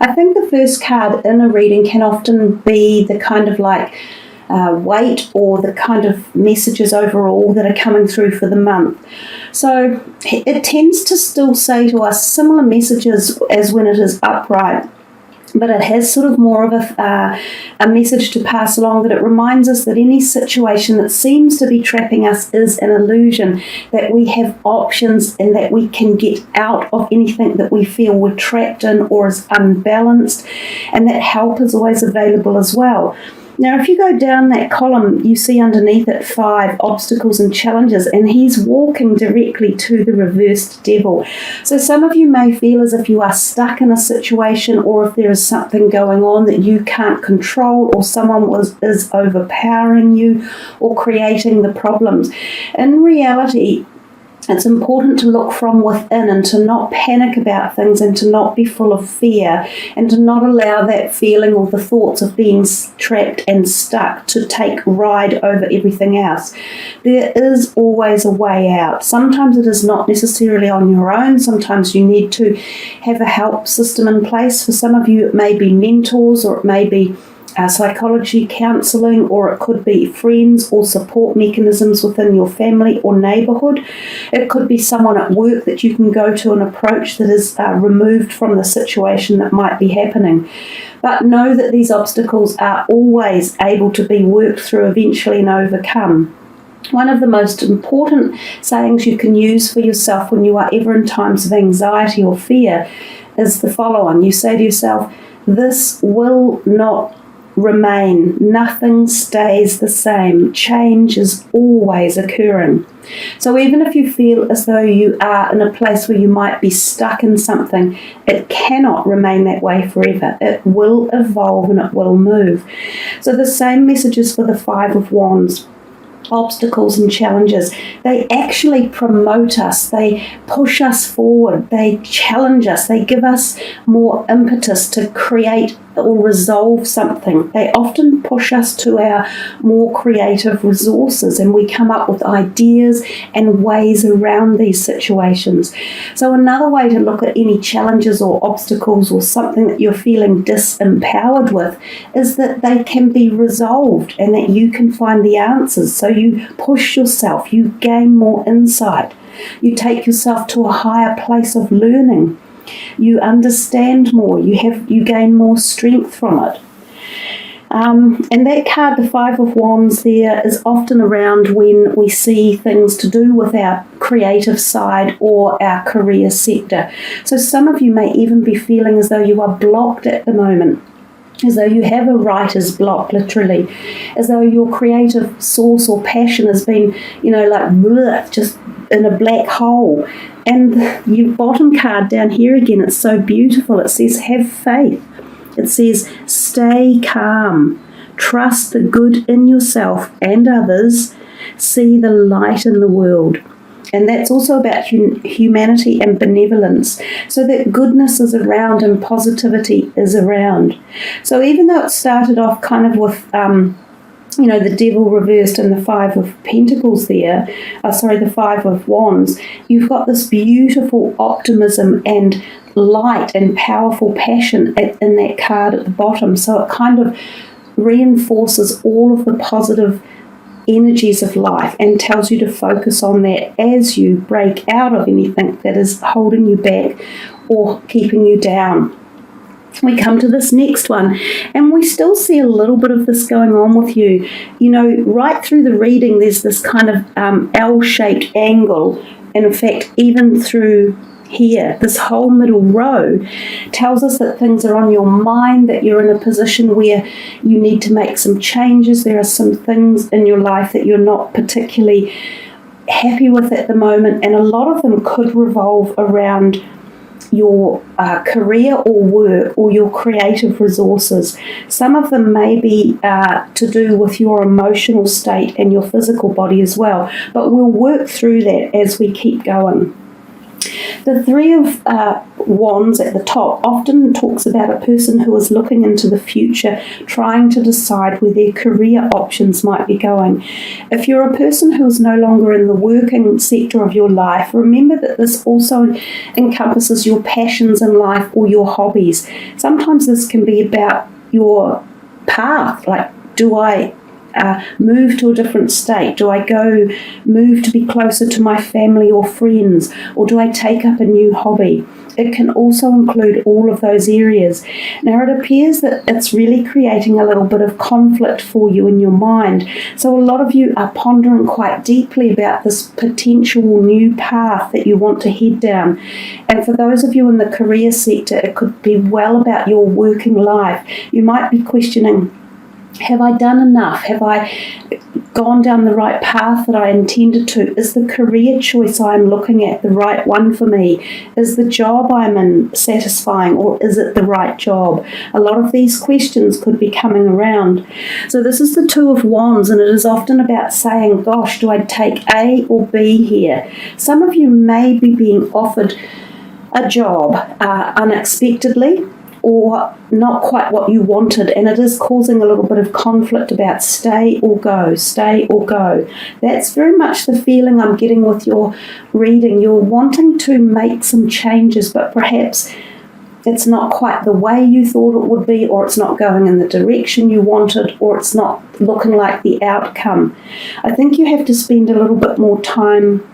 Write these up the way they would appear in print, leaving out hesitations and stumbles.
I think the first card in a reading can often be the kind of like weight or the kind of messages overall that are coming through for the month. So it tends to still say to us similar messages as when it is upright, but it has sort of more of a message to pass along, that it reminds us that any situation that seems to be trapping us is an illusion, that we have options and that we can get out of anything that we feel we're trapped in or is unbalanced, and that help is always available as well. Now, if you go down that column, you see underneath it 5 obstacles and challenges, and he's walking directly to the reversed devil. So some of you may feel as if you are stuck in a situation, or if there is something going on that you can't control, or someone is overpowering you or creating the problems. In reality, it's important to look from within and to not panic about things and to not be full of fear and to not allow that feeling or the thoughts of being trapped and stuck to take ride over everything else. There is always a way out. Sometimes it is not necessarily on your own. Sometimes you need to have a help system in place. For some of you, it may be mentors, or it may be psychology, counselling, or it could be friends or support mechanisms within your family or neighbourhood. It could be someone at work that you can go to and approach that is removed from the situation that might be happening. But know that these obstacles are always able to be worked through eventually and overcome. One of the most important sayings you can use for yourself when you are ever in times of anxiety or fear is the following. You say to yourself, "This will not remain. Nothing stays the same. Change is always occurring." So even if you feel as though you are in a place where you might be stuck in something, it cannot remain that way forever. It will evolve and it will move. So the same messages for the 5 of Wands. Obstacles and challenges, they actually promote us, they push us forward, they challenge us, they give us more impetus to create or resolve something. They often push us to our more creative resources, and we come up with ideas and ways around these situations. So another way to look at any challenges or obstacles or something that you're feeling disempowered with is that they can be resolved and that you can find the answers. So you push yourself, you gain more insight, you take yourself to a higher place of learning. You understand more, you gain more strength from it. And that card, the 5 of Wands there, is often around when we see things to do with our creative side or our career sector. So some of you may even be feeling as though you are blocked at the moment, as though you have a writer's block, literally, as though your creative source or passion has been, just in a black hole. And your bottom card down here again, it's so beautiful. It says, have faith. It says, stay calm. Trust the good in yourself and others. See the light in the world. And that's also about humanity and benevolence, so that goodness is around and positivity is around. So even though it started off kind of with the devil reversed and the 5 of Pentacles there, the 5 of Wands, you've got this beautiful optimism and light and powerful passion in that card at the bottom. So it kind of reinforces all of the positive energies of life and tells you to focus on that as you break out of anything that is holding you back or keeping you down. We come to this next one, and we still see a little bit of this going on with you. Right through the reading, there's this kind of L-shaped angle, and in fact, even through here, this whole middle row tells us that things are on your mind, that you're in a position where you need to make some changes. There are some things in your life that you're not particularly happy with at the moment, and a lot of them could revolve around your career or work or your creative resources. Some of them may be to do with your emotional state and your physical body as well, but we'll work through that as we keep going. The Three of Wands at the top often talks about a person who is looking into the future, trying to decide where their career options might be going. If you're a person who is no longer in the working sector of your life, remember that this also encompasses your passions in life or your hobbies. Sometimes this can be about your path, like, do I move to a different state? Do I move to be closer to my family or friends? Or do I take up a new hobby? It can also include all of those areas. Now, it appears that it's really creating a little bit of conflict for you in your mind. So a lot of you are pondering quite deeply about this potential new path that you want to head down. And for those of you in the career sector, it could be well about your working life. You might be questioning, have I done enough? Have I gone down the right path that I intended to? Is the career choice I'm looking at the right one for me? Is the job I'm in satisfying, or is it the right job? A lot of these questions could be coming around. So this is the Two of Wands, and it is often about saying, gosh, do I take A or B here? Some of you may be being offered a job unexpectedly, or not quite what you wanted, and it is causing a little bit of conflict about stay or go, stay or go. That's very much the feeling I'm getting with your reading. You're wanting to make some changes, but perhaps it's not quite the way you thought it would be, or it's not going in the direction you wanted, or it's not looking like the outcome. I think you have to spend a little bit more time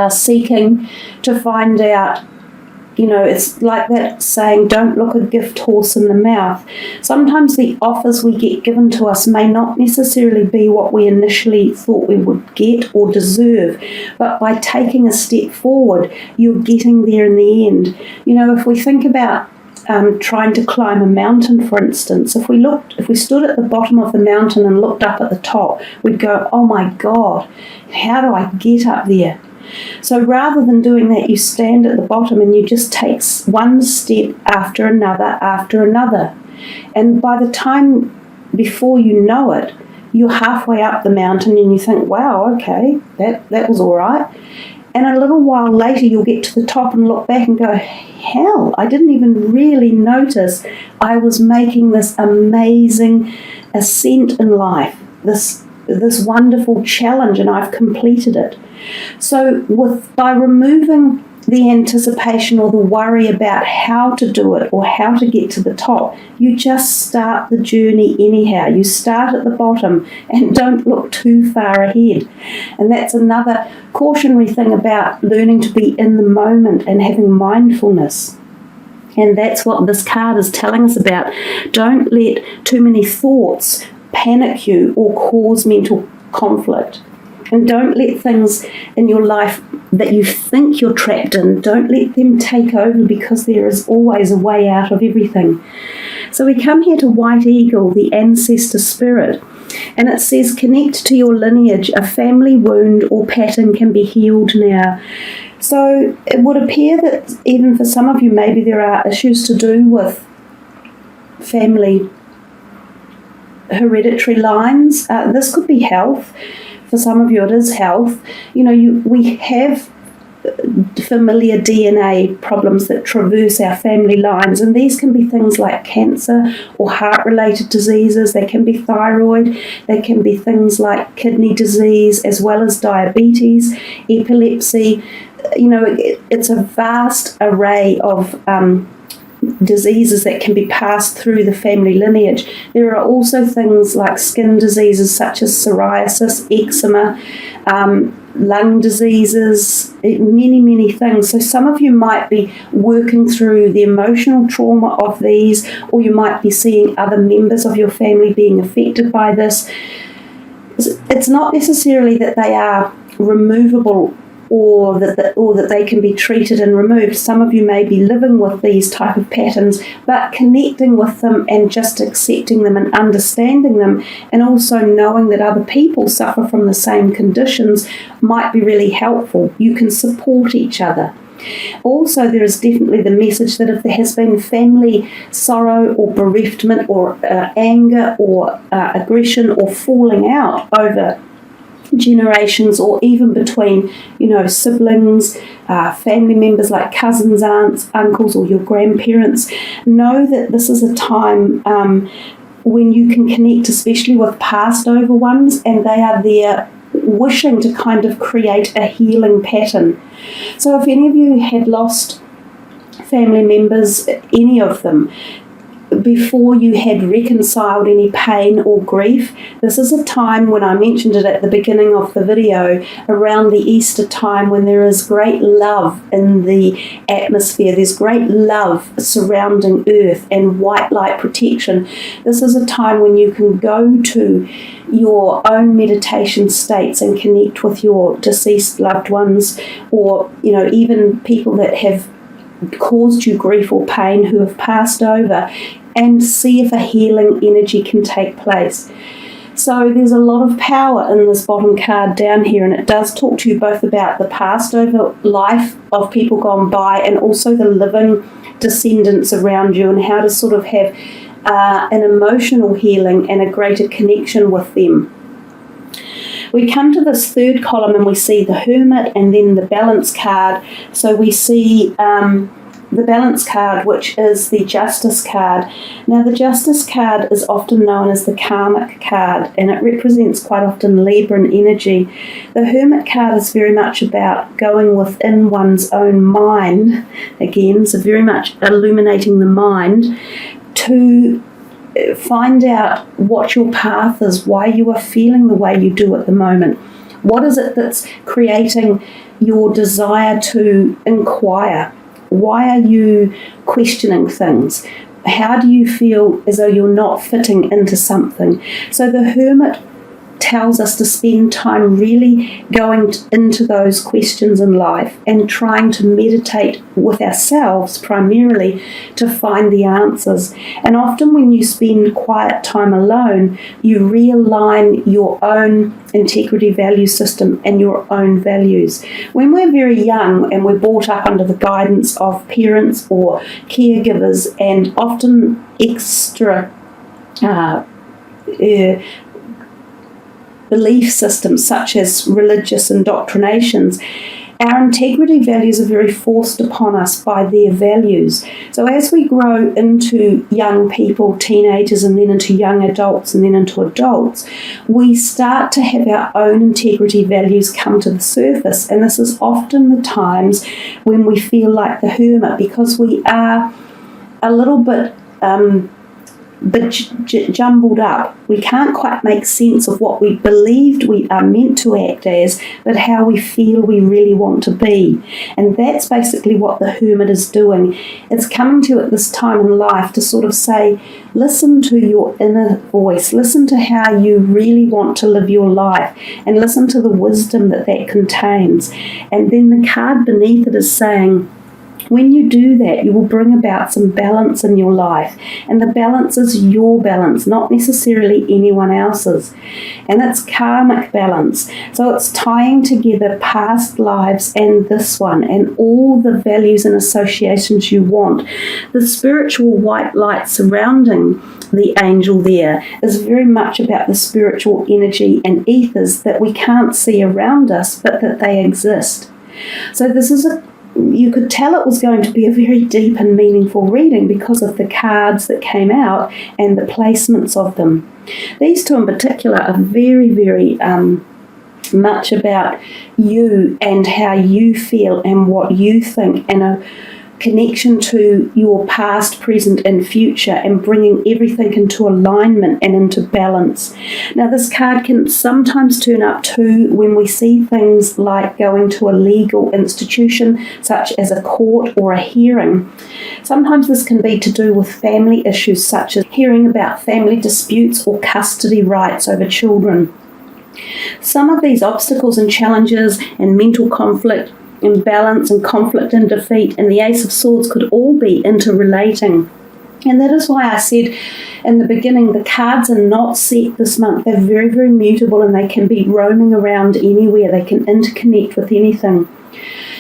seeking to find out. You know, it's like that saying, don't look a gift horse in the mouth. Sometimes the offers we get given to us may not necessarily be what we initially thought we would get or deserve, but by taking a step forward, you're getting there in the end. You know, if we think about trying to climb a mountain, for instance, if we stood at the bottom of the mountain and looked up at the top, we'd go, oh my God, how do I get up there? So rather than doing that, you stand at the bottom and you just take one step after another. And by the time before you know it, you're halfway up the mountain and you think, wow, okay, that was all right. And a little while later, you'll get to the top and look back and go, hell, I didn't even really notice I was making this amazing ascent in life, this wonderful challenge, and I've completed it. So by removing the anticipation or the worry about how to do it or how to get to the top, you just start the journey anyhow. You start at the bottom and don't look too far ahead. And that's another cautionary thing about learning to be in the moment and having mindfulness. And that's what this card is telling us about. Don't let too many thoughts panic you or cause mental conflict. And don't let things in your life that you think you're trapped in, don't let them take over, because there is always a way out of everything. So we come here to White Eagle, the ancestor spirit, and it says, connect to your lineage. A family wound or pattern can be healed now. So it would appear that even for some of you, maybe there are issues to do with family hereditary lines. This could be health. For some of you, it is health. You know, we have familiar DNA problems that traverse our family lines, and these can be things like cancer or heart-related diseases. They can be thyroid. They can be things like kidney disease, as well as diabetes, epilepsy. You know, it's a vast array of diseases that can be passed through the family lineage. There are also things like skin diseases such as psoriasis, eczema, lung diseases, many things. So some of you might be working through the emotional trauma of these, or you might be seeing other members of your family being affected by this. It's not necessarily that they are removable or that they can be treated and removed. Some of you may be living with these type of patterns, but connecting with them and just accepting them and understanding them, and also knowing that other people suffer from the same conditions might be really helpful. You can support each other. Also, there is definitely the message that if there has been family sorrow or bereavement or anger or aggression or falling out over generations, or even between, siblings, family members like cousins, aunts, uncles, or your grandparents. Know that this is a time when you can connect, especially with passed over ones, and they are there wishing to kind of create a healing pattern. So if any of you had lost family members, any of them, before you had reconciled any pain or grief, this is a time, when I mentioned it at the beginning of the video, around the Easter time, when there is great love in the atmosphere. There's great love surrounding earth and white light protection. This is a time when you can go to your own meditation states and connect with your deceased loved ones, or even people that have caused you grief or pain who have passed over, and see if a healing energy can take place. So there's a lot of power in this bottom card down here, and it does talk to you both about the passed over life of people gone by, and also the living descendants around you, and how to sort of have an emotional healing and a greater connection with them. We come to this third column and we see the Hermit and then the Balance card. So we see the Balance card, which is the Justice card. Now, the Justice card is often known as the karmic card, and it represents quite often Libran energy. The Hermit card is very much about going within one's own mind, again, so very much illuminating the mind, to find out what your path is, why you are feeling the way you do at the moment. What is it that's creating your desire to inquire? Why are you questioning things? How do you feel as though you're not fitting into something? So the Hermit tells us to spend time really going into those questions in life and trying to meditate with ourselves primarily to find the answers. And often when you spend quiet time alone, you realign your own integrity value system and your own values. When we're very young and we're brought up under the guidance of parents or caregivers, and often extra belief systems such as religious indoctrinations, our integrity values are very forced upon us by their values. So as we grow into young people, teenagers, and then into young adults, and then into adults, we start to have our own integrity values come to the surface. And this is often the times when we feel like the Hermit, because we are a little bit jumbled up. We can't quite make sense of what we believed we are meant to act as, but how we feel we really want to be. And that's basically what the Hermit is doing. It's coming to you at this time in life to sort of say, listen to your inner voice, listen to how you really want to live your life, and listen to the wisdom that contains. And then the card beneath it is saying, when you do that, you will bring about some balance in your life. And the balance is your balance, not necessarily anyone else's. And it's karmic balance. So it's tying together past lives and this one, and all the values and associations you want. The spiritual white light surrounding the angel there is very much about the spiritual energy and ethers that we can't see around us, but that they exist. So this is you could tell it was going to be a very deep and meaningful reading because of the cards that came out and the placements of them. These two in particular are very, very much about you and how you feel and what you think, and a connection to your past, present, and future, and bringing everything into alignment and into balance. Now, this card can sometimes turn up too when we see things like going to a legal institution, such as a court or a hearing. Sometimes this can be to do with family issues, such as hearing about family disputes or custody rights over children. Some of these obstacles and challenges and mental conflict, imbalance and conflict and defeat, and the Ace of Swords could all be interrelating. And that is why I said in the beginning, the cards are not set this month. They're very, very mutable, and they can be roaming around anywhere. They can interconnect with anything.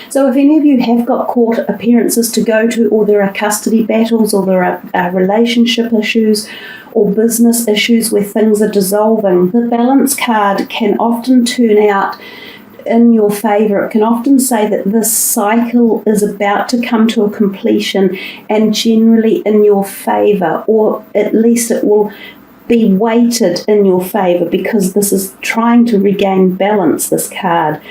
So if any of you have got court appearances to go to, or there are custody battles, or there are relationship issues, or business issues where things are dissolving. The Balance card can often turn out in your favour. It can often say that this cycle is about to come to a completion and generally in your favour, or at least it will be weighted in your favour because this is trying to regain balance, this card.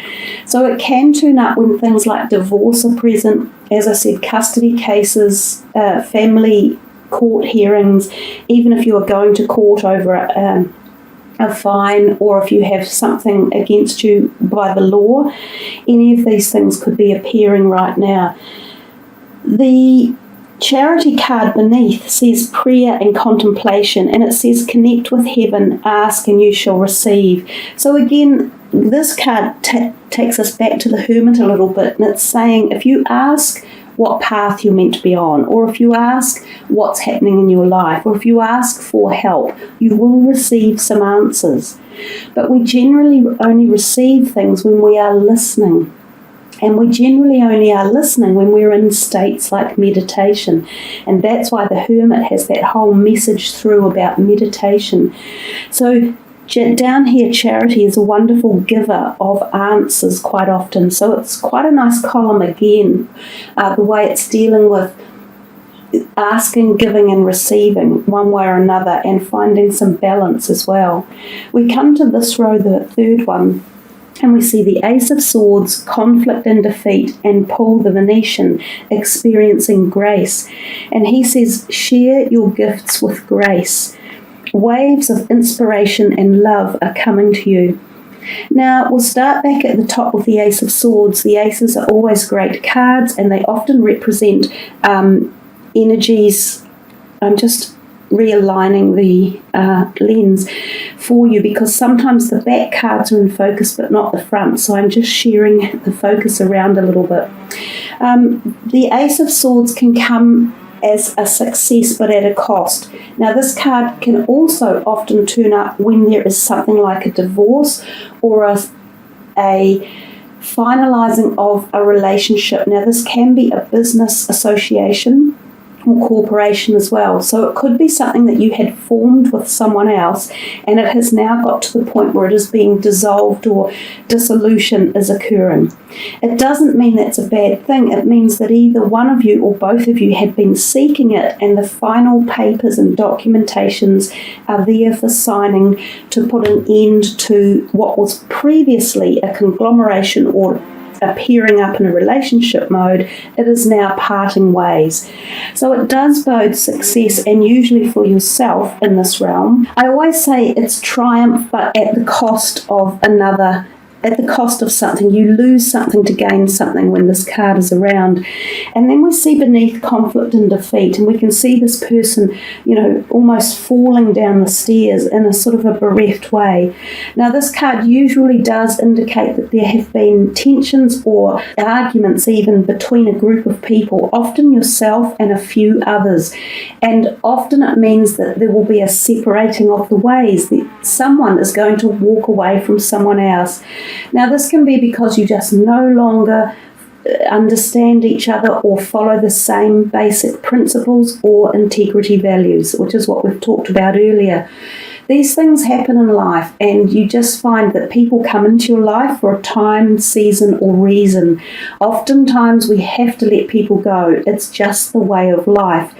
So it can turn up when things like divorce are present, as I said, custody cases, family court hearings, even if you are going to court over a fine, or if you have something against you by the law. Any of these things could be appearing right now. The Charity card beneath says prayer and contemplation, and it says connect with heaven, ask and you shall receive. So again, this card takes us back to the Hermit a little bit, and it's saying if you ask what path you're meant to be on, or if you ask what's happening in your life, or if you ask for help, you will receive some answers. But we generally only receive things when we are listening. And we generally only are listening when we're in states like meditation. And that's why the Hermit has that whole message through about meditation. So down here, Charity is a wonderful giver of answers quite often. So it's quite a nice column again, the way it's dealing with asking, giving and receiving one way or another, and finding some balance as well. We come to this row, the third one, and we see the Ace of Swords, conflict and defeat, and Paul the Venetian, experiencing grace. And he says, share your gifts with grace. Waves of inspiration and love are coming to you. Now, we'll start back at the top with the Ace of Swords. The Aces are always great cards, and they often represent energies. I'm just realigning the lens for you because sometimes the back cards are in focus but not the front, so I'm just sharing the focus around a little bit. The Ace of Swords can come as a success but at a cost. Now this card can also often turn up when there is something like a divorce or a finalising of a relationship. Now this can be a business association or corporation as well. So it could be something that you had formed with someone else and it has now got to the point where it is being dissolved or dissolution is occurring. It doesn't mean that's a bad thing. It means that either one of you or both of you had been seeking it and the final papers and documentations are there for signing to put an end to what was previously a conglomeration or appearing up in a relationship mode. It is now parting ways. So it does bode success, and usually for yourself in this realm. I always say it's triumph, but at the cost of another, at the cost of something. You lose something to gain something when this card is around. And then we see beneath conflict and defeat, and we can see this person, almost falling down the stairs in a sort of a bereft way. Now, this card usually does indicate that there have been tensions or arguments even between a group of people, often yourself and a few others. And often it means that there will be a separating of the ways, that someone is going to walk away from someone else. Now, this can be because you just no longer understand each other or follow the same basic principles or integrity values, which is what we've talked about earlier. These things happen in life, and you just find that people come into your life for a time, season, or reason. Oftentimes, we have to let people go. It's just the way of life.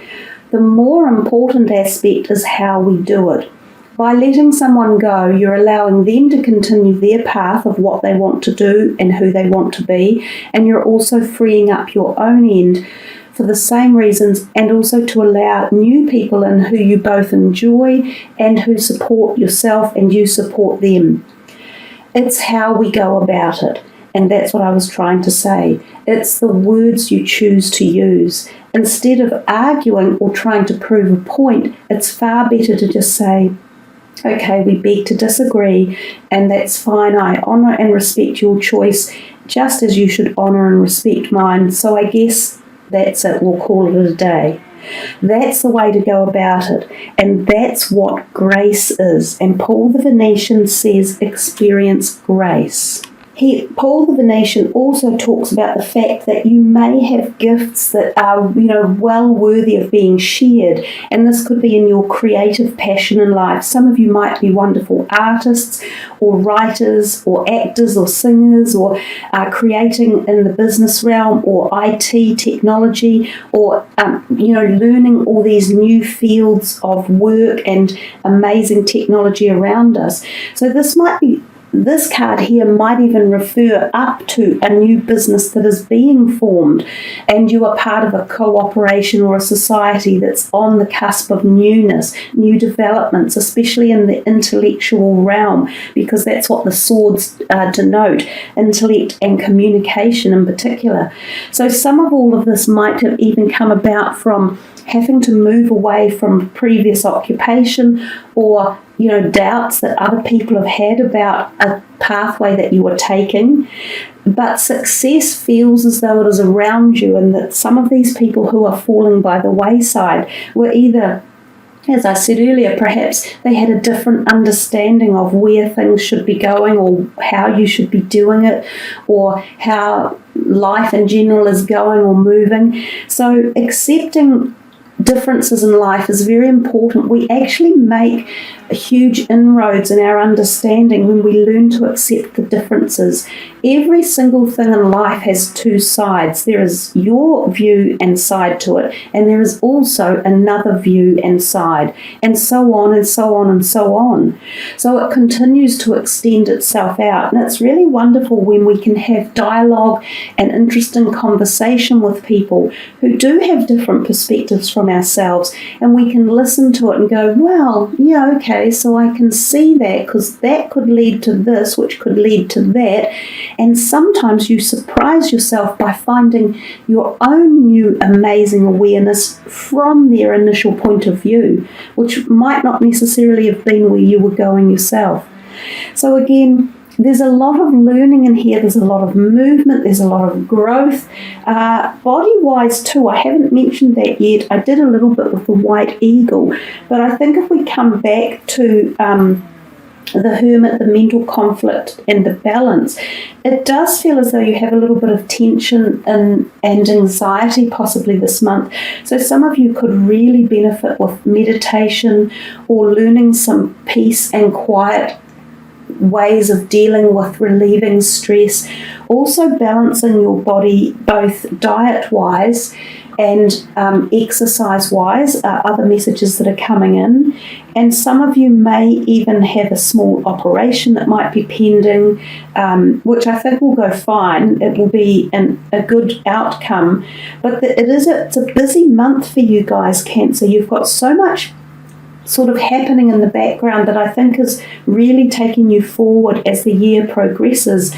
The more important aspect is how we do it. By letting someone go, you're allowing them to continue their path of what they want to do and who they want to be, and you're also freeing up your own end for the same reasons, and also to allow new people in who you both enjoy and who support yourself and you support them. It's how we go about it, and that's what I was trying to say. It's the words you choose to use. Instead of arguing or trying to prove a point, it's far better to just say, okay, we beg to disagree, and that's fine. I honour and respect your choice just as you should honour and respect mine. So I guess that's it. We'll call it a day. That's the way to go about it, and that's what grace is. And Paul the Venetian says, experience grace. Paul the Venetian also talks about the fact that you may have gifts that are, well worthy of being shared, and this could be in your creative passion in life. Some of you might be wonderful artists or writers or actors or singers, or creating in the business realm or IT technology, or learning all these new fields of work and amazing technology around us. So this card here might even refer up to a new business that is being formed, and you are part of a cooperation or a society that's on the cusp of newness, new developments, especially in the intellectual realm, because that's what the swords denote, intellect and communication in particular. So some of all of this might have even come about from having to move away from previous occupation, or doubts that other people have had about a pathway that you are taking. But success feels as though it is around you, and that some of these people who are falling by the wayside were either, as I said earlier, perhaps they had a different understanding of where things should be going, or how you should be doing it, or how life in general is going or moving. So accepting differences in life is very important. We actually make huge inroads in our understanding when we learn to accept the differences. Every single thing in life has two sides. There is your view and side to it, and there is also another view and side, and so on and so on and so on. So it continues to extend itself out, and it's really wonderful when we can have dialogue and interesting conversation with people who do have different perspectives from ourselves, and we can listen to it and go, well, yeah, okay, so I can see that, because that could lead to this, which could lead to that. And sometimes you surprise yourself by finding your own new amazing awareness from their initial point of view, which might not necessarily have been where you were going yourself. So again, there's a lot of learning in here, there's a lot of movement, there's a lot of growth. Body-wise too, I haven't mentioned that yet. I did a little bit with the White Eagle, but I think if we come back to the Hermit, the mental conflict and the balance, it does feel as though you have a little bit of tension and anxiety possibly this month. So some of you could really benefit with meditation or learning some peace and quiet ways of dealing with relieving stress, also balancing your body both diet-wise and exercise-wise, other messages that are coming in. And some of you may even have a small operation that might be pending, which I think will go fine. It will be a good outcome. But it's a busy month for you guys, Cancer. You've got so much sort of happening in the background that I think is really taking you forward as the year progresses.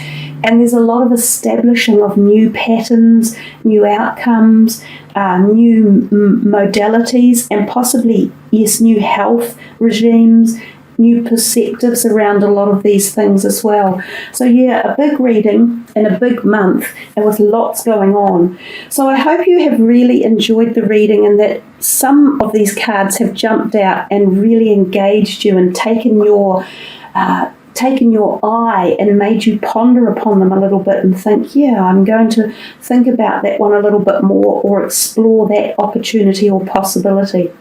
And there's a lot of establishing of new patterns, new outcomes, new modalities, and possibly, yes, new health regimes, new perspectives around a lot of these things as well. So yeah, a big reading in a big month and with lots going on. So I hope you have really enjoyed the reading, and that some of these cards have jumped out and really engaged you and taken your eye and made you ponder upon them a little bit and think, yeah, I'm going to think about that one a little bit more, or explore that opportunity or possibility.